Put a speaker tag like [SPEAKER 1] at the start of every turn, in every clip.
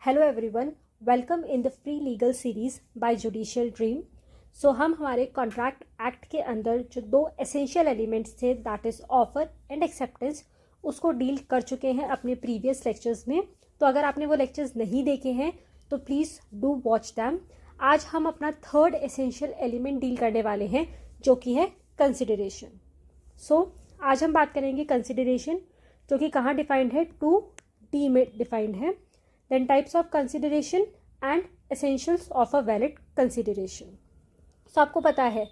[SPEAKER 1] Hello everyone, welcome in the free legal series by Judicial Dream. So हम हमारे contract act के अंदर जो दो एसेंशियल एलिमेंट्स थे, that is offer and acceptance, उसको डील कर चुके हैं अपने प्रीवियस लेक्चर्स में। तो अगर आपने वो लेक्चर्स नहीं देखे हैं तो प्लीज़ डू वॉच दैम। आज हम अपना थर्ड एसेंशियल एलिमेंट डील करने वाले हैं, जो कि है कंसिडरेशन। सो आज हम बात करेंगे कंसिडरेशन, जो कि कहाँ डिफाइंड है, 2D में डिफाइंड है। Then types of consideration and essentials of a valid consideration. So आपको पता है,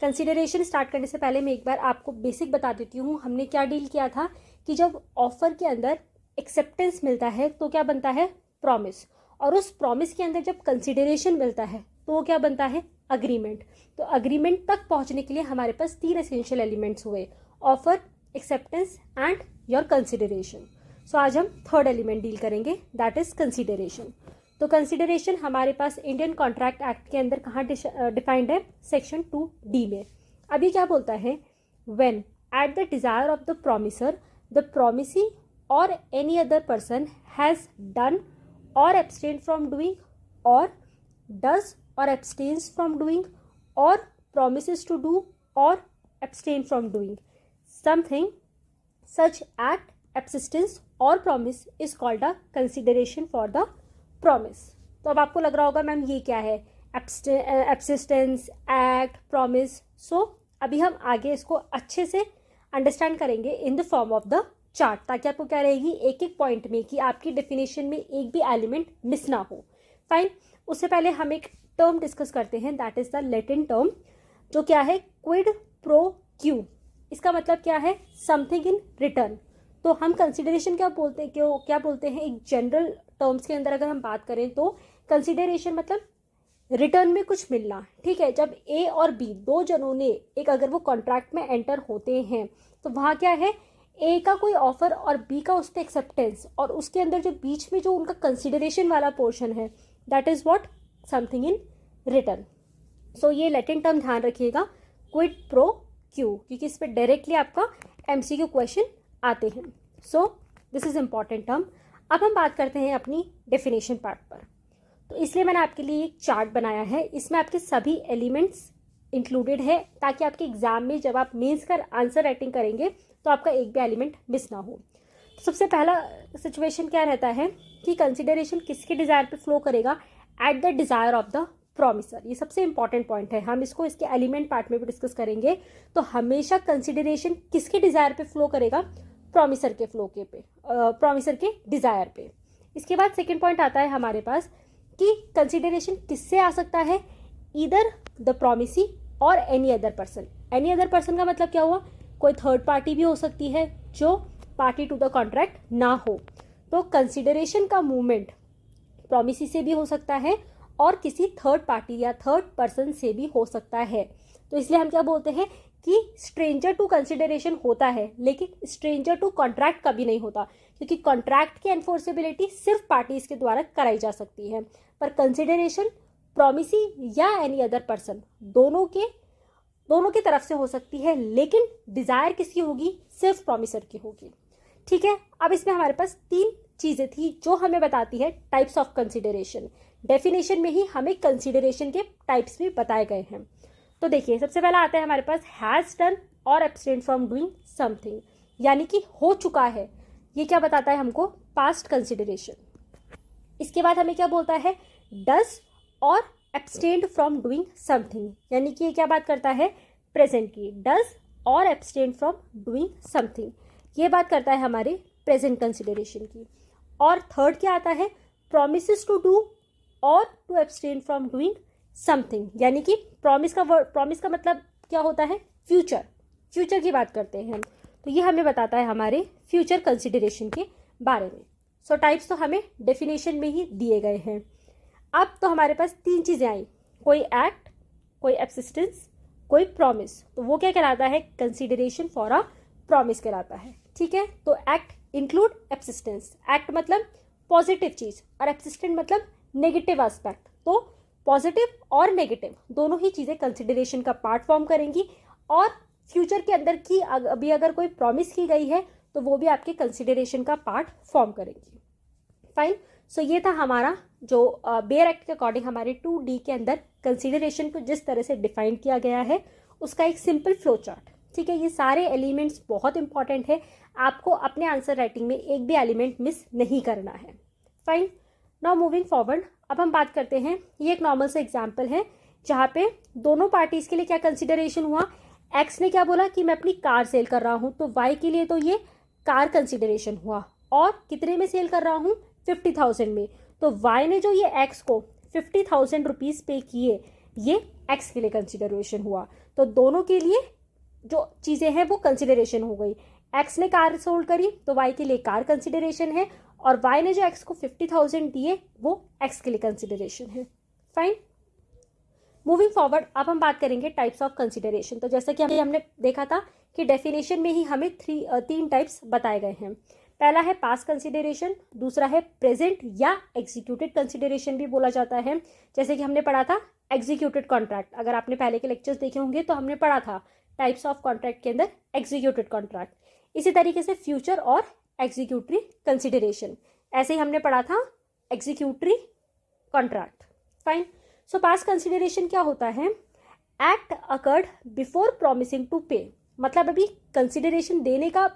[SPEAKER 1] कंसिडरेशन स्टार्ट करने से पहले मैं एक बार आपको बेसिक बता देती हूँ। हमने क्या डील किया था कि जब ऑफर के अंदर एक्सेप्टेंस मिलता है तो क्या बनता है, प्रॉमिस। और उस प्रॉमिस के अंदर जब कंसिडरेशन मिलता है तो वो क्या बनता है, अग्रीमेंट। तो अग्रीमेंट तक पहुंचने के लिए हमारे पास तीन एसेंशियल एलिमेंट्स हुए, offer, acceptance and your consideration. So आज हम थर्ड एलिमेंट डील करेंगे, दैट इज कंसिडरेशन। तो कंसिडरेशन हमारे पास इंडियन कॉन्ट्रैक्ट एक्ट के अंदर कहाँ डिफाइंड है, सेक्शन 2D में। अभी क्या बोलता है, when at the desire of the promisor the promisee or any other person has done or abstain from doing or does or abstains from doing or promises to do or abstain from doing something, such act, absistence or promise is called a consideration for the promise। तो अब आपको लग रहा होगा ma'am ये क्या है, absistence, act, promise। सो अभी हम आगे इसको अच्छे से अंडरस्टैंड करेंगे in the form of the chart, ताकि आपको क्या रहेगी एक एक पॉइंट में कि आपकी डेफिनेशन में एक भी एलिमेंट मिस ना हो। फाइन, उससे पहले हम एक टर्म डिस्कस करते हैं, that is the Latin term, जो क्या है, क्विड प्रो क्यू। इसका मतलब क्या है, समथिंग इन रिटर्न। तो हम कंसिडरेशन क्या बोलते हैं, क्या बोलते हैं, एक जनरल टर्म्स के अंदर अगर हम बात करें तो कंसिडरेशन मतलब रिटर्न में कुछ मिलना। ठीक है, जब ए और बी दो जनों ने एक अगर वो कॉन्ट्रैक्ट में एंटर होते हैं तो वहाँ क्या है, ए का कोई ऑफर और बी का उस पर एक्सेप्टेंस, और उसके अंदर जो बीच में जो उनका कंसिडरेशन वाला पोर्शन है, that is what, something in return. So ये लैटिन टर्म ध्यान रखिएगा, क्विड प्रो क्यू, क्योंकि इस पर डायरेक्टली आपका MCQ क्वेश्चन आते हैं। So this is important term. अब हम बात करते हैं अपनी डेफिनेशन पार्ट पर। तो इसलिए मैंने आपके लिए एक चार्ट बनाया है, इसमें आपके सभी एलिमेंट्स इंक्लूडेड है, ताकि आपके एग्जाम में जब आप मेंस का आंसर राइटिंग करेंगे तो आपका एक भी एलिमेंट मिस ना हो। तो सबसे पहला सिचुएशन क्या रहता है कि कंसिडरेशन किसके डिजायर पे फ्लो करेगा, eight the desire of the promiser. ये सबसे इंपॉर्टेंट पॉइंट है, हम इसको इसके एलिमेंट पार्ट में भी डिस्कस करेंगे। तो हमेशा कंसिडरेशन किसके डिजायर पे फ्लो करेगा, प्रॉमिसर के फ्लो के पे, प्रॉमिसर के डिजायर पे। इसके बाद सेकंड पॉइंट आता है हमारे पास कि कंसिडरेशन किससे आ सकता है, ईदर द प्रॉमिसी और any other person. Any other person का मतलब क्या हुआ, कोई थर्ड पार्टी भी हो सकती है जो पार्टी टू द कॉन्ट्रैक्ट ना हो। तो कंसिडरेशन का मूवमेंट प्रॉमिसी से भी हो सकता है और किसी थर्ड पार्टी या थर्ड पर्सन से भी हो सकता है। तो इसलिए हम क्या बोलते हैं कि स्ट्रेंजर टू कंसिडरेशन होता है, लेकिन स्ट्रेंजर टू कॉन्ट्रैक्ट कभी नहीं होता, क्योंकि कॉन्ट्रैक्ट की एनफोर्सेबिलिटी सिर्फ पार्टीज के द्वारा कराई जा सकती है। पर कंसिडरेशन प्रॉमिसी या एनी अदर पर्सन दोनों की तरफ से हो सकती है, लेकिन डिजायर किसकी होगी, सिर्फ प्रॉमिसर की होगी। ठीक है, अब इसमें हमारे पास तीन चीजें थी जो हमें बताती है टाइप्स ऑफ कंसिडरेशन। डेफिनेशन में ही हमें कंसिडरेशन के टाइप्स भी बताए गए हैं। तो देखिए, सबसे पहला आता है हमारे पास has done or abstain from doing something, यानी कि हो चुका है। ये क्या बताता है हमको, पास्ट कंसिडरेशन। इसके बाद हमें क्या बोलता है, डज और एब्सटेन्ड फ्रॉम डूइंग समथिंग, यानी कि ये क्या बात करता है, प्रेजेंट की। डज और एब्सटेन्ड फ्रॉम डूइंग समथिंग, ये बात करता है हमारे प्रेजेंट कंसिडरेशन की। और थर्ड क्या आता है, प्रोमिसेस टू डू और to abstain from doing something, यानी कि प्रॉमिस का मतलब क्या होता है, फ्यूचर की बात करते हैं हम। तो ये हमें बताता है हमारे फ्यूचर कंसिडरेशन के बारे में। सो टाइप्स तो हमें डेफिनेशन में ही दिए गए हैं। अब तो हमारे पास तीन चीजें आई, कोई एक्ट, कोई एब्सिस्टेंस, कोई प्रॉमिस। तो वो क्या कहलाता है, कंसिडरेशन फॉर अ प्रॉमिस कहलाता है। ठीक है, तो एक्ट इंक्लूड एब्सिस्टेंस। एक्ट मतलब पॉजिटिव चीज और एब्सिस्टेंट मतलब नेगेटिव एस्पेक्ट। तो पॉजिटिव और नेगेटिव दोनों ही चीजें कंसिडरेशन का पार्ट फॉर्म करेंगी, और फ्यूचर के अंदर की अभी अगर कोई प्रॉमिस की गई है तो वो भी आपके कंसिडरेशन का पार्ट फॉर्म करेंगी। फाइन, सो ये था हमारा जो बेयर एक्ट के अकॉर्डिंग हमारे 2D के अंदर कंसिडरेशन को जिस तरह से डिफाइन किया गया है उसका एक सिंपल फ्लो चार्ट। ठीक है, ये सारे एलिमेंट्स बहुत इंपॉर्टेंट है, आपको अपने आंसर राइटिंग में एक भी एलिमेंट मिस नहीं करना है। फाइन, नाउ मूविंग फॉरवर्ड, अब हम बात करते हैं, ये एक नॉर्मल सा एग्जाम्पल है जहाँ पे दोनों पार्टीज के लिए क्या कंसिडरेशन हुआ। एक्स ने क्या बोला कि मैं अपनी कार सेल कर रहा हूँ, तो वाई के लिए तो ये कार कंसिडरेशन हुआ, और कितने में सेल कर रहा हूँ, 50,000 में। तो वाई ने जो ये एक्स को 50,000 रुपीज़ पे किए, ये एक्स के लिए कंसिडरेशन हुआ। तो दोनों के लिए जो चीज़ें हैं वो कंसिडरेशन हो गई। एक्स ने कार सोल्ड करी तो वाई के लिए कार कंसिडरेशन है, और वाई ने जो एक्स को 50,000 दिए वो एक्स के लिए कंसिडरेशन है। फाइन, मूविंग फॉरवर्ड, अब हम बात करेंगे टाइप्स ऑफ कंसिडरेशन। तो जैसा कि हमने देखा था कि डेफिनेशन में ही हमें तीन टाइप्स बताए गए हैं। पहला है पास्ट कंसिडरेशन, दूसरा है प्रेजेंट या एग्जीक्यूटेड कंसिडरेशन भी बोला जाता है। जैसे कि हमने पढ़ा था एग्जीक्यूटेड कॉन्ट्रैक्ट, अगर आपने पहले के लेक्चर्स देखे होंगे तो हमने पढ़ा था टाइप्स ऑफ कॉन्ट्रैक्ट के अंदर एग्जीक्यूटेड कॉन्ट्रैक्ट। इसी तरीके से फ्यूचर और एग्जीक्यूटरी कंसिडरेशन, ऐसे ही हमने पढ़ा था executory contract. Fine, so past consideration क्या होता है, act occurred before promising to pay, मतलब अभी कंसिडरेशन देने का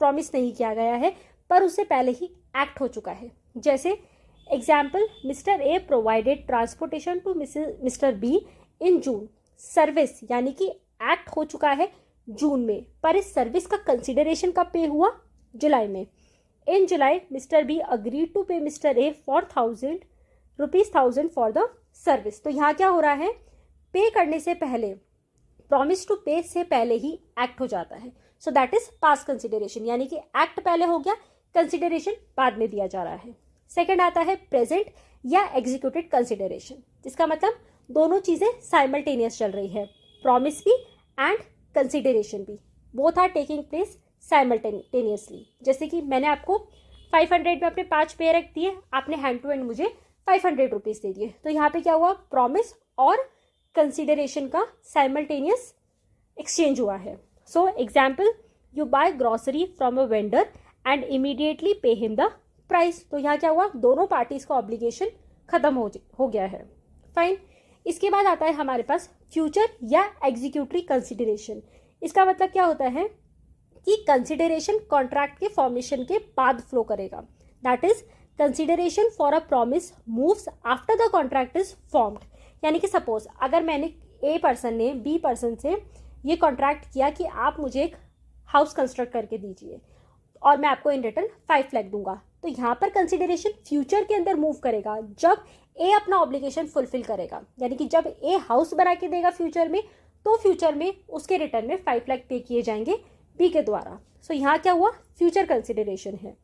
[SPEAKER 1] प्रॉमिस नहीं किया गया है पर उससे पहले ही एक्ट हो चुका है। जैसे example, mister A provided transportation to mister B in June, service यानी कि एक्ट हो चुका है जून में, पर इस सर्विस का कंसिडरेशन कब पे हुआ, जुलाई में। इन जुलाई मिस्टर बी अग्री टू पे mister A for ₹1,000 for the service. तो यहाँ क्या हो रहा है, पे करने से पहले, प्रॉमिस टू पे से पहले ही एक्ट हो जाता है। So that is past consideration, यानी कि एक्ट पहले हो गया, कंसिडरेशन बाद में दिया जा रहा है। सेकंड आता है प्रेजेंट या एग्जीक्यूटेड कंसिडरेशन, जिसका मतलब दोनों चीजें साइमल्टेनियस चल रही है, प्रॉमिस भी एंड कंसिडरेशन भी, both are taking place simultaneously. जैसे कि मैंने आपको 500 में अपने 5 पेयर रख दिए, आपने हैंड टू हैंड मुझे 500 रुपीज दे दिए, तो यहाँ पे क्या हुआ, प्रॉमिस और कंसिडरेशन का साइमल्टेनियस एक्सचेंज हुआ है। So example, you buy grocery from a vendor and immediately pay him the price. तो यहाँ क्या हुआ, दोनों पार्टीज का ऑब्लिगेशन खत्म हो गया है। फाइन, इसके बाद आता है हमारे पास फ्यूचर या एग्जीक्यूटरी कंसिडरेशन। इसका मतलब क्या होता है कि कंसिडरेशन कॉन्ट्रैक्ट के फॉर्मेशन के बाद फ्लो करेगा। That is consideration for a promise moves after the contract is formed. यानी कि सपोज अगर मैंने ए पर्सन ने बी पर्सन से ये कॉन्ट्रैक्ट किया कि आप मुझे एक हाउस कंस्ट्रक्ट करके दीजिए और मैं आपको इन रिटर्न 5 लाख दूंगा, तो यहाँ पर कंसिडरेशन फ्यूचर के अंदर मूव करेगा जब ए अपना ऑब्लिगेशन फुलफिल करेगा। यानी कि जब ए हाउस बना के देगा फ्यूचर में, तो फ्यूचर में उसके रिटर्न में 5 लाख पे किए जाएंगे बी के द्वारा। सो यहाँ क्या हुआ, फ्यूचर कंसिडरेशन है।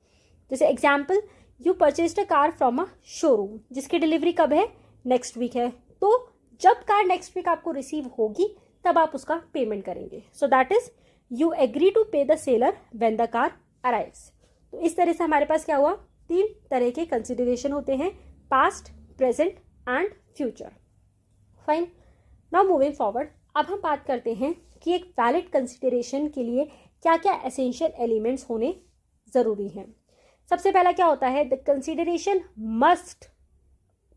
[SPEAKER 1] जैसे example, you purchased a car from a showroom, जिसकी डिलीवरी कब है, नेक्स्ट वीक है। तो जब कार नेक्स्ट वीक आपको रिसीव होगी तब आप उसका पेमेंट करेंगे। So that is you agree to pay the seller when the car arrives. तो इस तरह से हमारे पास क्या हुआ, 3 तरह के कंसिडरेशन होते हैं, past, present and future. Fine, now moving forward, अब हम बात करते हैं कि एक वैलिड कंसिडरेशन के लिए क्या क्या एसेंशियल एलिमेंट्स होने जरूरी हैं। सबसे पहला क्या होता है, the consideration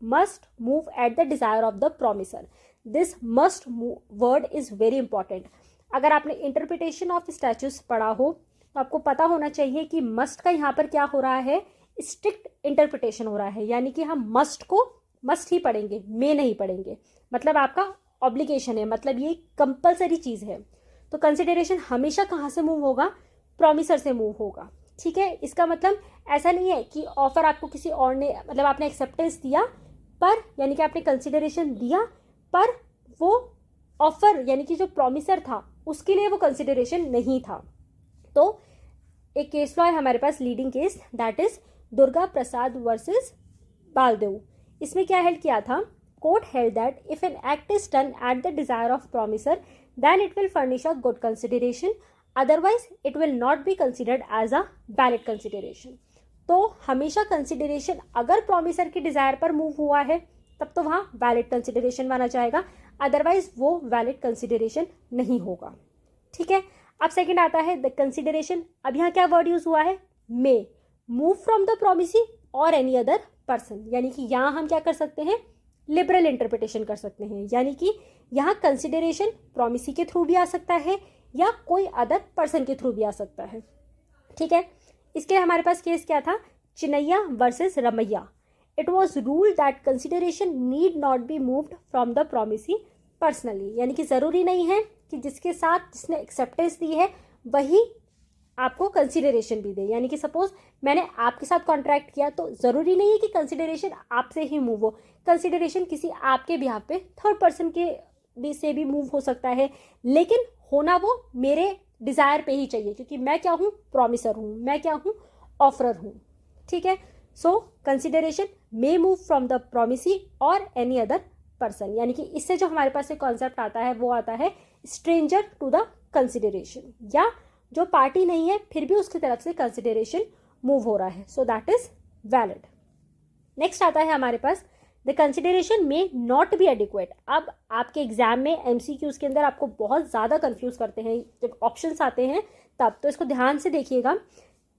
[SPEAKER 1] must move at the desire of the promiser. This must word is very important. अगर आपने इंटरप्रिटेशन ऑफ स्टैट्यूज पढ़ा हो तो आपको पता होना चाहिए कि मस्ट का यहाँ पर क्या हो रहा है, स्ट्रिक्ट इंटरप्रिटेशन हो रहा है, यानी कि हम मस्ट को मस्ट ही पढ़ेंगे, मे नहीं पढ़ेंगे। मतलब आपका ऑब्लिगेशन है, मतलब ये कंपलसरी चीज़ है। तो कंसिडरेशन हमेशा कहाँ से मूव होगा, प्रॉमिसर से मूव होगा। ठीक है, इसका मतलब ऐसा नहीं है कि ऑफर आपको किसी और ने, मतलब आपने एक्सेप्टेंस दिया पर, यानी कि आपने कंसिडरेशन दिया पर वो ऑफर यानी कि जो प्रॉमिसर था उसके लिए वो कंसिडरेशन नहीं था। तो एक केस लॉ है हमारे पास, leading case, that is Durga Prasad versus Baldev. इसमें क्या हेल्ड किया था, court held that if an act is done at the desire of promisor then it will furnish a good consideration, otherwise it will not be considered as a valid consideration. तो हमेशा consideration अगर promiser की Dzire पर move हुआ है तब तो वहाँ वैलिड कंसिडरेशन माना जाएगा, अदरवाइज वो वैलिड कंसिडरेशन नहीं होगा। ठीक है, अब सेकंड आता है द कंसिडरेशन। अब यहाँ क्या वर्ड यूज हुआ है, मे मूव फ्रॉम द प्रॉमिसी और एनी अदर पर्सन, यानी कि यहाँ हम क्या कर सकते हैं, लिबरल इंटरप्रिटेशन कर सकते हैं, यानी कि यहाँ कंसिडरेशन प्रोमिसी के थ्रू भी आ सकता है या कोई अदर पर्सन के थ्रू भी आ सकता है। ठीक है, इसके हमारे पास केस क्या था, Chinnaiah versus Ramayya. It was rule that consideration need not be moved from the promisee personally, यानी कि ज़रूरी नहीं है कि जिसके साथ जिसने एक्सेप्टेंस दी है वही आपको कंसिडरेशन भी दे। यानी कि सपोज मैंने आपके साथ कॉन्ट्रैक्ट किया तो ज़रूरी नहीं है कि कंसिडरेशन आपसे ही मूव हो, कंसिडरेशन किसी आपके बिहाफ पे थर्ड पर्सन के भी से भी मूव हो सकता है, लेकिन होना वो मेरे डिज़ायर पे ही चाहिए, क्योंकि मैं क्या हूँ, प्रॉमिसर हूँ, मैं क्या हूँ, ऑफरर हूँ। ठीक है, so consideration may move from the promisee or any other person, यानी कि इससे जो हमारे पास एक कॉन्सेप्ट आता है वो आता है स्ट्रेंजर टू द कंसिडरेशन, या जो पार्टी नहीं है फिर भी उसकी तरफ से कंसिडरेशन मूव हो रहा है, so that is valid. Next आता है हमारे पास the consideration may not be adequate. अब आपके एग्जाम में एमसीक्यूज के अंदर आपको बहुत ज़्यादा कंफ्यूज करते हैं जब ऑप्शंस आते हैं तब, तो इसको ध्यान से देखिएगा।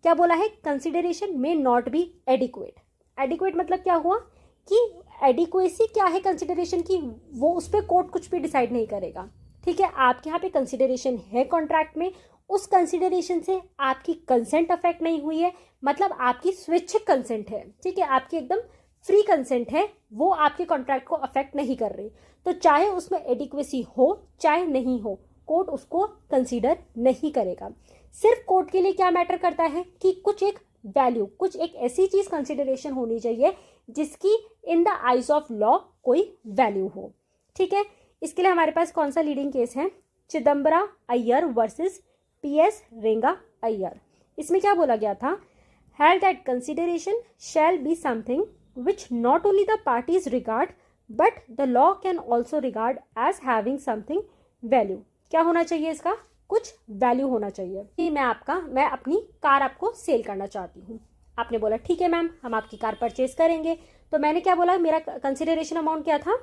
[SPEAKER 1] क्या बोला है, consideration may not be adequate. Adequate मतलब क्या हुआ कि एडिक्वेसी क्या है कंसिडरेशन की, वो उस पर कोर्ट कुछ भी डिसाइड नहीं करेगा। ठीक है, आपके यहाँ पे कंसिडरेशन है कॉन्ट्रैक्ट में, उस कंसिडरेशन से आपकी कंसेंट अफेक्ट नहीं हुई है, मतलब आपकी स्वैच्छिक कंसेंट है। ठीक है, आपकी एकदम फ्री कंसेंट है, वो आपके कॉन्ट्रैक्ट को अफेक्ट नहीं कर रही, तो चाहे उसमें एडिक्वेसी हो चाहे नहीं हो, कोर्ट उसको कंसीडर नहीं करेगा। सिर्फ कोर्ट के लिए क्या मैटर करता है कि कुछ एक वैल्यू, कुछ एक ऐसी चीज कंसिडरेशन होनी चाहिए जिसकी in the eyes of law कोई वैल्यू हो। ठीक है, इसके लिए हमारे पास कौन सा लीडिंग केस है, चिदम्बरा अय्यर वर्सेस PS रेंगा अय्यर। इसमें क्या बोला गया था, held that consideration shall be something which not only the parties regard but the law can also regard as having something value. क्या होना चाहिए, इसका कुछ वैल्यू होना चाहिए कि मैं अपनी कार आपको सेल करना चाहती हूँ। आपने बोला ठीक है मैम, हम आपकी कार परचेज करेंगे, तो मैंने क्या बोला, मेरा कंसिडरेशन अमाउंट क्या था,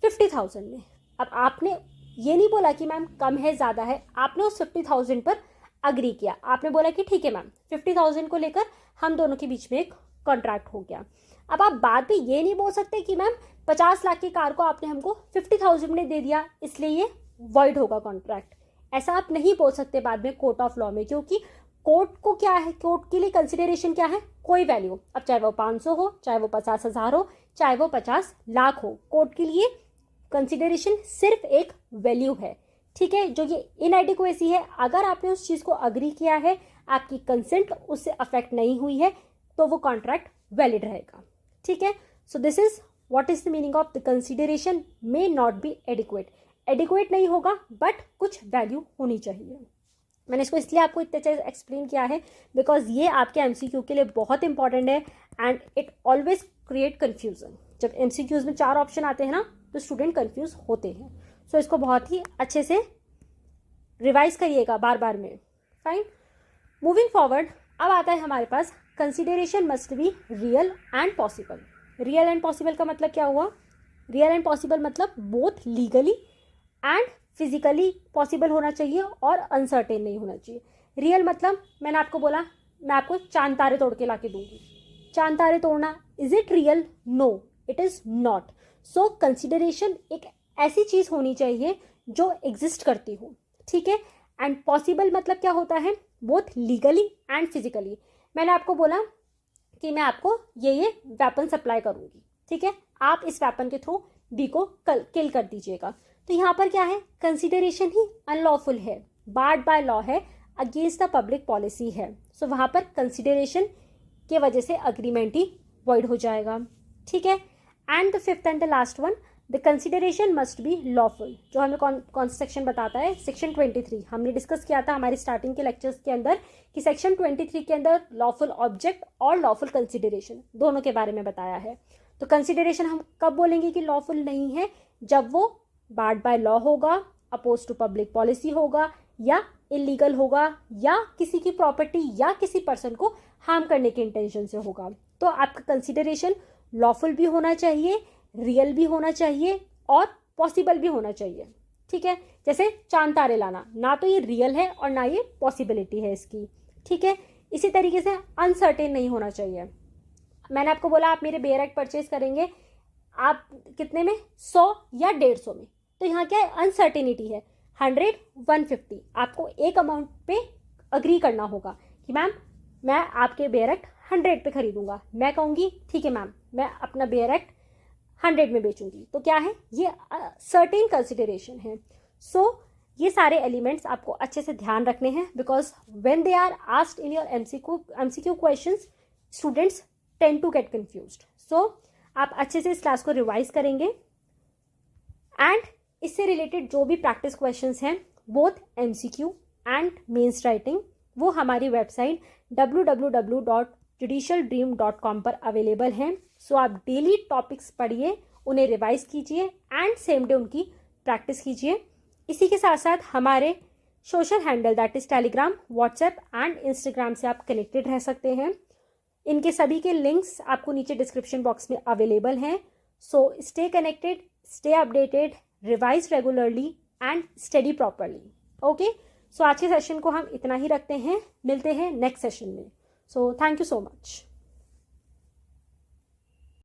[SPEAKER 1] 50,000 में। अब आपने ये नहीं बोला कि मैम कम है ज़्यादा है, आपने उस 50,000 पर अग्री किया। आपने बोला कि ठीक है मैम, 50,000 को लेकर हम दोनों के बीच में एक कॉन्ट्रैक्ट हो गया। अब आप बाद में ये नहीं बोल सकते कि मैम 50 लाख की कार को आपने हमको 50,000 में दे दिया इसलिए ये वॉइड होगा कॉन्ट्रैक्ट। ऐसा आप नहीं बोल सकते बाद में कोर्ट ऑफ लॉ में, क्योंकि कोर्ट को क्या है, कोर्ट के लिए कंसिडरेशन क्या है, कोई वैल्यू। अब चाहे वो 500 हो, चाहे वो 50,000 हो, चाहे वो 50 लाख हो, कोर्ट के लिए कंसिडरेशन सिर्फ एक वैल्यू है। ठीक है, जो ये इनएडिक्वेसी है, अगर आपने उस चीज़ को अग्री किया है, आपकी कंसेंट उससे अफेक्ट नहीं हुई है, तो वो कॉन्ट्रैक्ट वैलिड रहेगा। ठीक है, so this is what is the meaning of the consideration may not be adequate. Adequate नहीं होगा बट कुछ वैल्यू होनी चाहिए। मैंने इसको इसलिए आपको इतने अच्छे एक्सप्लेन किया है बिकॉज ये आपके एमसीक्यू के लिए बहुत इंपॉर्टेंट है and it always create confusion. जब एमसीक्यूज में 4 ऑप्शन आते हैं ना तो स्टूडेंट कंफ्यूज होते हैं। सो इसको बहुत ही अच्छे से रिवाइज करिएगा बार बार में। फाइन, मूविंग फॉरवर्ड, अब आता है हमारे पास consideration must be real and possible. Real and possible का मतलब क्या हुआ, रियल एंड पॉसिबल मतलब both legally and physically possible होना चाहिए और अनसर्टेन नहीं होना चाहिए। रियल मतलब मैंने आपको बोला मैं आपको चांद तारे तोड़ के ला के दूंगी, चांद तारे तोड़ना is it real, no it is not. So consideration एक ऐसी चीज होनी चाहिए जो एग्जिस्ट करती हो। ठीक है, एंड पॉसिबल मतलब क्या होता है, बोथ लीगली एंड फिजिकली। मैंने आपको बोला कि मैं आपको ये वेपन सप्लाई करूंगी, ठीक है, आप इस वेपन के थ्रू बी को किल कर दीजिएगा। तो यहाँ पर क्या है, कंसिडरेशन ही अनलॉफुल है, बार्ड बाय लॉ है, अगेंस्ट द पब्लिक पॉलिसी है। सो वहाँ पर कंसिडरेशन के वजह से अग्रीमेंट ही वॉइड हो जाएगा। ठीक है, and the fifth and the last one, the consideration must B lawful. जो हमें कौन सा सेक्शन बताता है, सेक्शन 23। हमने डिस्कस किया था हमारी स्टार्टिंग के लेक्चर्स के अंदर कि सेक्शन 23 के अंदर लॉफुल ऑब्जेक्ट और लॉफुल कंसिडरेशन दोनों के बारे में बताया है। तो कंसिडरेशन हम कब बोलेंगे कि लॉफुल नहीं है, जब वो बार्ड बाय लॉ होगा, अपोज टू पब्लिक पॉलिसी होगा, या इलीगल होगा, या किसी की प्रॉपर्टी या किसी पर्सन को हार्म करने के इंटेंशन से होगा। तो आपका कंसिडरेशन लॉफुल भी होना चाहिए, रियल भी होना चाहिए और पॉसिबल भी होना चाहिए। ठीक है, जैसे चांद तारे लाना, ना तो ये रियल है और ना ये पॉसिबिलिटी है इसकी। ठीक है, इसी तरीके से अनसर्टेन नहीं होना चाहिए। मैंने आपको बोला आप मेरे बेयर एक्ट परचेज करेंगे, आप कितने में, 100 या 150 में, तो यहाँ क्या है, अनसर्टेनिटी है, 100, 150, आपको एक अमाउंट पे अग्री करना होगा कि मैम मैं आपके बेयर एक्ट 100 पे खरीदूंगा, मैं कहूँगी ठीक है मैम मैं अपना बेयर एक्ट 100 में बेचूंगी, तो क्या है, ये सर्टेन कंसिडरेशन है। सो ये सारे एलिमेंट्स आपको अच्छे से ध्यान रखने हैं, because when they are asked in your MCQ questions students tend to get confused. So आप अच्छे से इस क्लास को रिवाइज करेंगे एंड इससे रिलेटेड जो भी प्रैक्टिस क्वेश्चंस हैं both MCQ and mains writing वो हमारी वेबसाइट www.judicialdream.com पर अवेलेबल हैं। सो आप डेली टॉपिक्स पढ़िए, उन्हें रिवाइज कीजिए एंड सेम डे उनकी प्रैक्टिस कीजिए। इसी के साथ साथ हमारे social handle that is Telegram, WhatsApp and Instagram से आप कनेक्टेड रह सकते हैं। इनके सभी के लिंक्स आपको नीचे डिस्क्रिप्शन बॉक्स में अवेलेबल हैं। So stay connected, stay updated, revise regularly and study properly. Okay, so आज के सेशन को हम इतना ही रखते हैं, मिलते हैं नेक्स्ट सेशन में। So thank you so much.